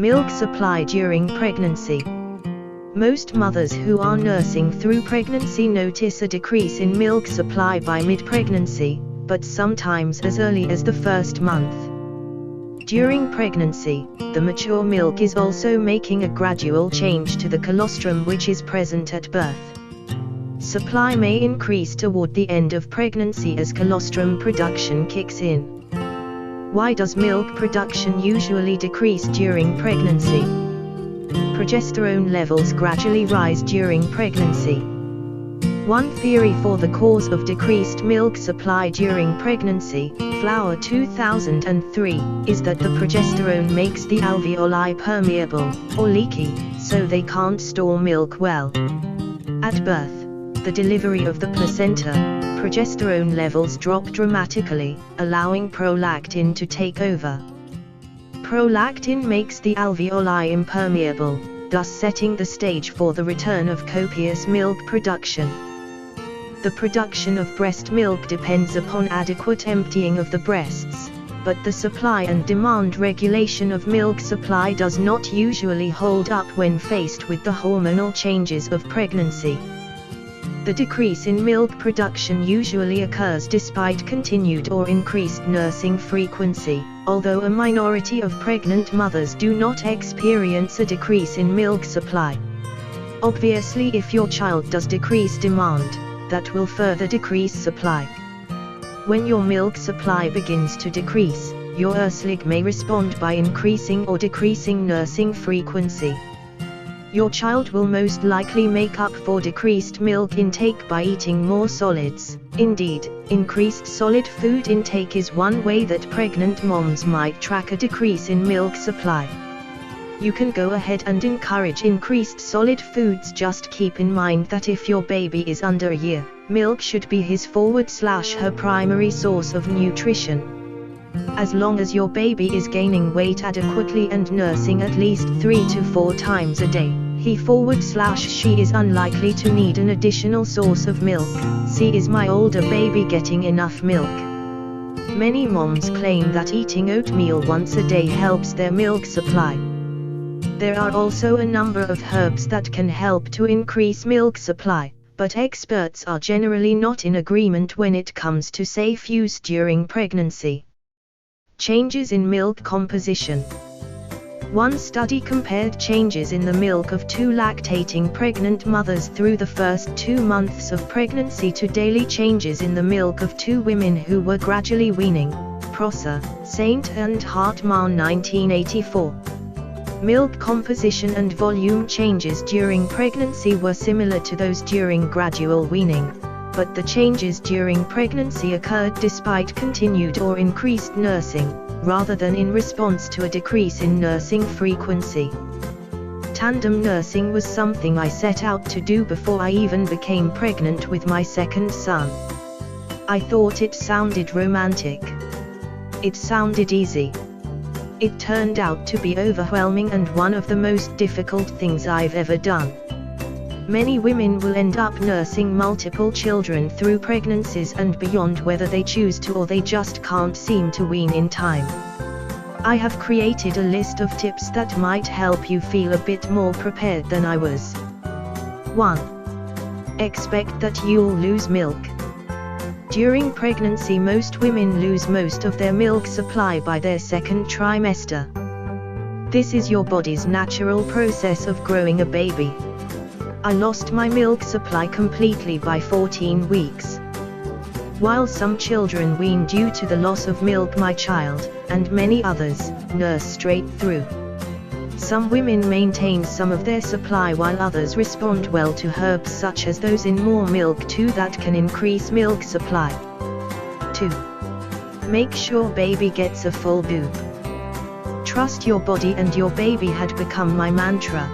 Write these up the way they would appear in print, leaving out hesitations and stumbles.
Milk supply during pregnancy. Most mothers who are nursing through pregnancy notice a decrease in milk supply by mid-pregnancy, but sometimes as early as the first month. During pregnancy, the mature milk is also making a gradual change to the colostrum which is present at birth. Supply may increase toward the end of pregnancy as colostrum production kicks in. Why does milk production usually decrease during pregnancy? Progesterone levels gradually rise during pregnancy. One theory for the cause of decreased milk supply during pregnancy, Flower 2003, is that the progesterone makes the alveoli permeable, or leaky, so they can't store milk well. At birth, the delivery of the placenta, progesterone levels drop dramatically, allowing prolactin to take over. Prolactin makes the alveoli impermeable, thus setting the stage for the return of copious milk production. The production of breast milk depends upon adequate emptying of the breasts, but the supply and demand regulation of milk supply does not usually hold up when faced with the hormonal changes of pregnancy. The decrease in milk production usually occurs despite continued or increased nursing frequency, although a minority of pregnant mothers do not experience a decrease in milk supply. Obviously, if your child does decrease demand, that will further decrease supply. When your milk supply begins to decrease, your erslig may respond by increasing or decreasing nursing frequency. Your child will most likely make up for decreased milk intake by eating more solids. Indeed, increased solid food intake is one way that pregnant moms might track a decrease in milk supply. You can go ahead and encourage increased solid foods. Just keep in mind that if your baby is under a year, milk should be his/her primary source of nutrition. As long as your baby is gaining weight adequately and nursing at least 3 to 4 times a day, he/she is unlikely to need an additional source of milk. See, is my older baby getting enough milk? Many moms claim that eating oatmeal once a day helps their milk supply. There are also a number of herbs that can help to increase milk supply, but experts are generally not in agreement when it comes to safe use during pregnancy. Changes in milk composition. One study compared changes in the milk of 2 lactating pregnant mothers through the first 2 months of pregnancy to daily changes in the milk of 2 women who were gradually weaning. Prosser, Saint and Hartmann 1984. Milk composition and volume changes during pregnancy were similar to those during gradual weaning, but the changes during pregnancy occurred despite continued or increased nursing, rather than in response to a decrease in nursing frequency. Tandem nursing was something I set out to do before I even became pregnant with my second son. I thought it sounded romantic. It sounded easy. It turned out to be overwhelming and one of the most difficult things I've ever done. Many women will end up nursing multiple children through pregnancies and beyond, whether they choose to or they just can't seem to wean in time. I have created a list of tips that might help you feel a bit more prepared than I was. 1. Expect that you'll lose milk. During pregnancy, most women lose most of their milk supply by their second trimester. This is your body's natural process of growing a baby. I lost my milk supply completely by 14 weeks. While some children wean due to the loss of milk, my child, and many others, nurse straight through. Some women maintain some of their supply while others respond well to herbs such as those in more milk too that can increase milk supply. 2. Make sure baby gets a full boob. Trust your body, and your baby had become my mantra.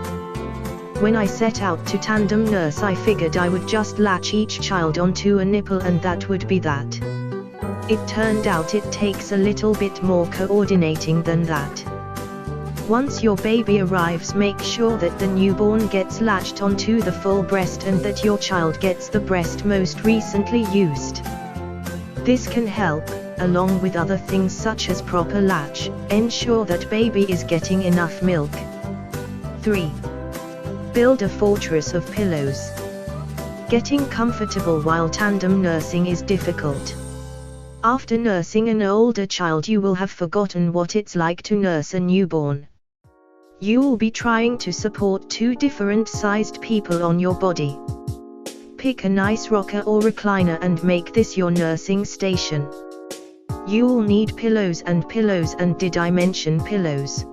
When I set out to tandem nurse, I figured I would just latch each child onto a nipple and that would be that. It turned out it takes a little bit more coordinating than that. Once your baby arrives, make sure that the newborn gets latched onto the full breast and that your child gets the breast most recently used. This can help, along with other things such as proper latch. Ensure that baby is getting enough milk. 3. Build a fortress of pillows. Getting comfortable while tandem nursing is difficult. After nursing an older child, you will have forgotten what it's like to nurse a newborn. You will be trying to support two different sized people on your body. Pick a nice rocker or recliner and make this your nursing station. You will need pillows and D-dimension pillows.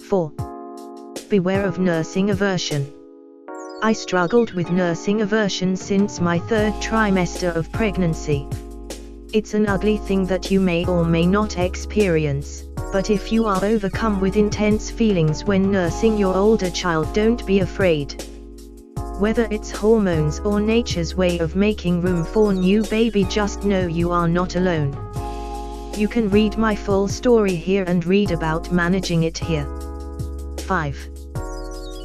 4. Beware of nursing aversion. I struggled with nursing aversion since my 3rd trimester of pregnancy. It's an ugly thing that you may or may not experience, but if you are overcome with intense feelings when nursing your older child, don't be afraid. Whether it's hormones or nature's way of making room for new baby, just know you are not alone. You can read my full story here and read about managing it here. 5.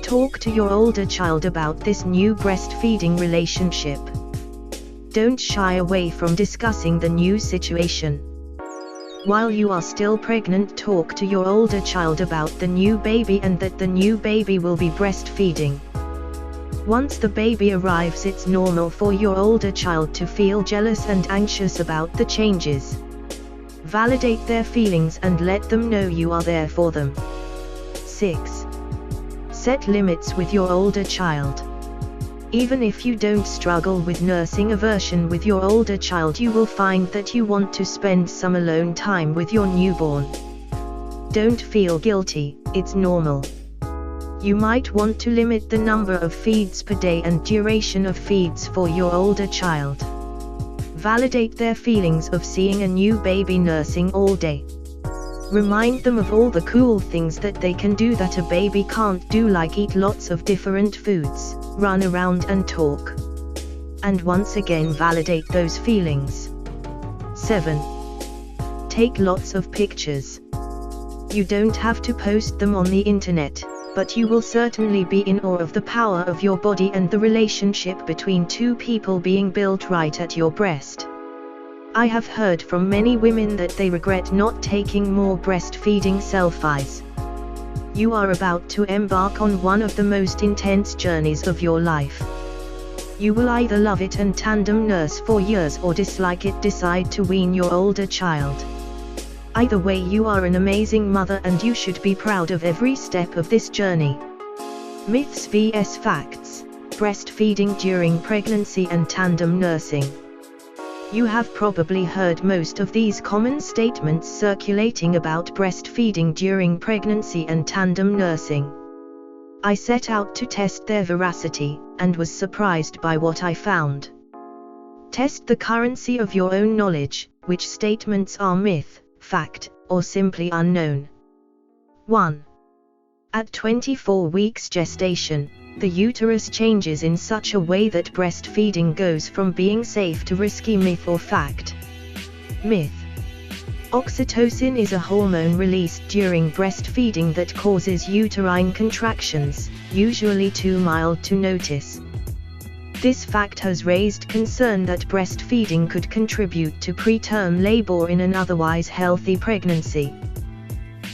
Talk to your older child about this new breastfeeding relationship. Don't shy away from discussing the new situation. While you are still pregnant, talk to your older child about the new baby and that the new baby will be breastfeeding. Once the baby arrives, it's normal for your older child to feel jealous and anxious about the changes. Validate their feelings and let them know you are there for them. 6. Set limits with your older child. Even if you don't struggle with nursing aversion with your older child, you will find that you want to spend some alone time with your newborn. Don't feel guilty, it's normal. You might want to limit the number of feeds per day and duration of feeds for your older child. Validate their feelings of seeing a new baby nursing all day. Remind them of all the cool things that they can do that a baby can't do, like eat lots of different foods, run around and talk. And once again, validate those feelings. 7. Take lots of pictures. You don't have to post them on the internet, but you will certainly be in awe of the power of your body and the relationship between two people being built right at your breast. I have heard from many women that they regret not taking more breastfeeding selfies. You are about to embark on one of the most intense journeys of your life. You will either love it and tandem nurse for years or dislike it, decide to wean your older child. Either way, you are an amazing mother and you should be proud of every step of this journey. Myths vs facts. Breastfeeding during pregnancy and tandem nursing. You have probably heard most of these common statements circulating about breastfeeding during pregnancy and tandem nursing. I set out to test their veracity, and was surprised by what I found. Test the currency of your own knowledge, which statements are myth, fact, or simply unknown. 1. At 24 weeks gestation, the uterus changes in such a way that breastfeeding goes from being safe to risky. Myth or fact? Myth. Oxytocin is a hormone released during breastfeeding that causes uterine contractions, usually too mild to notice. This fact has raised concern that breastfeeding could contribute to preterm labor in an otherwise healthy pregnancy.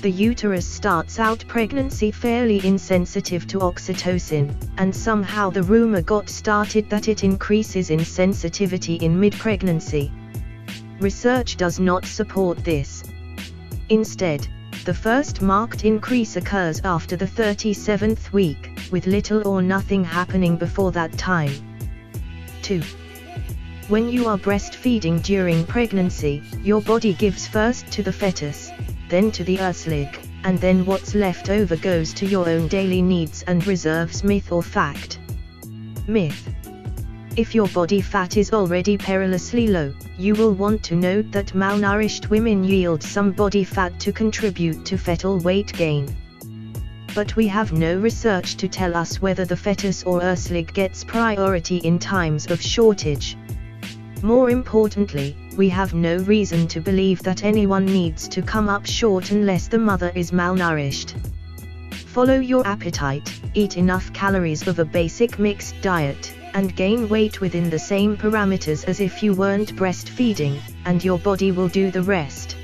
The uterus starts out pregnancy fairly insensitive to oxytocin, and somehow the rumor got started that it increases in sensitivity in mid-pregnancy. Research does not support this. Instead, the first marked increase occurs after the 37th week, with little or nothing happening before that time. 2. When you are breastfeeding during pregnancy, your body gives first to the fetus, then to the earthling, and then what's left over goes to your own daily needs and reserves. Myth or fact? Myth. If your body fat is already perilously low, you will want to note that malnourished women yield some body fat to contribute to fetal weight gain. But we have no research to tell us whether the fetus or earthling gets priority in times of shortage. More importantly, we have no reason to believe that anyone needs to come up short unless the mother is malnourished. Follow your appetite, eat enough calories of a basic mixed diet, and gain weight within the same parameters as if you weren't breastfeeding, and your body will do the rest.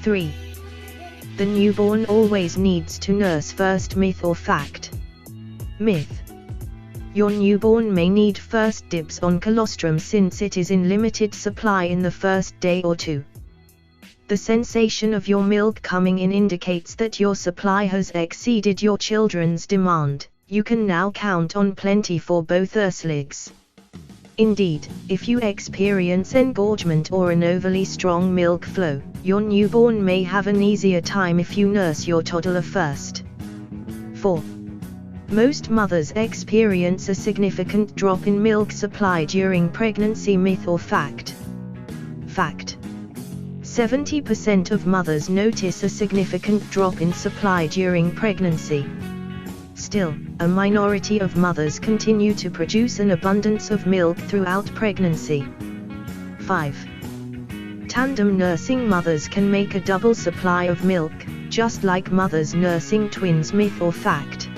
3. The newborn always needs to nurse first. Myth or fact? Myth. Your newborn may need first dibs on colostrum since it is in limited supply in the first day or two. The sensation of your milk coming in indicates that your supply has exceeded your children's demand. You can now count on plenty for both earthlegs. Indeed, if you experience engorgement or an overly strong milk flow, your newborn may have an easier time if you nurse your toddler first. 4. Most mothers experience a significant drop in milk supply during pregnancy. Myth or fact? Fact. 70% of mothers notice a significant drop in supply during pregnancy. Still, a minority of mothers continue to produce an abundance of milk throughout pregnancy. 5. Tandem nursing mothers can make a double supply of milk, just like mothers nursing twins. Myth or fact?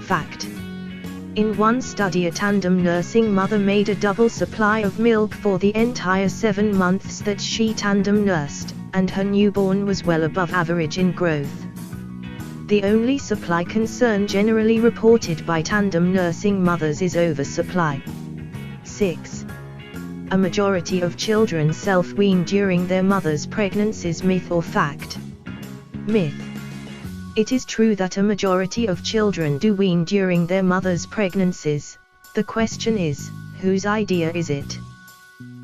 Fact. In one study, a tandem nursing mother made a double supply of milk for the entire 7 months that she tandem nursed, and her newborn was well above average in growth. The only supply concern generally reported by tandem nursing mothers is oversupply. 6. A majority of children self-wean during their mother's pregnancies. Myth or fact? Myth. It is true that a majority of children do wean during their mother's pregnancies. The question is, whose idea is it?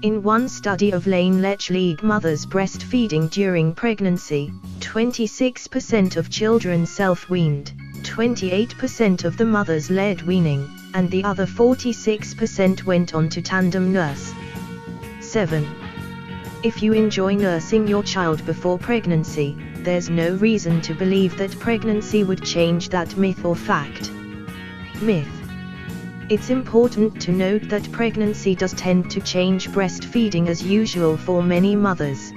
In one study of Lech League mothers breastfeeding during pregnancy, 26% of children self-weaned, 28% of the mothers led weaning, and the other 46% went on to tandem nurse. 7. If you enjoy nursing your child before pregnancy, there's no reason to believe that pregnancy would change that. Myth or fact? Myth. It's important to note that pregnancy does tend to change breastfeeding as usual for many mothers.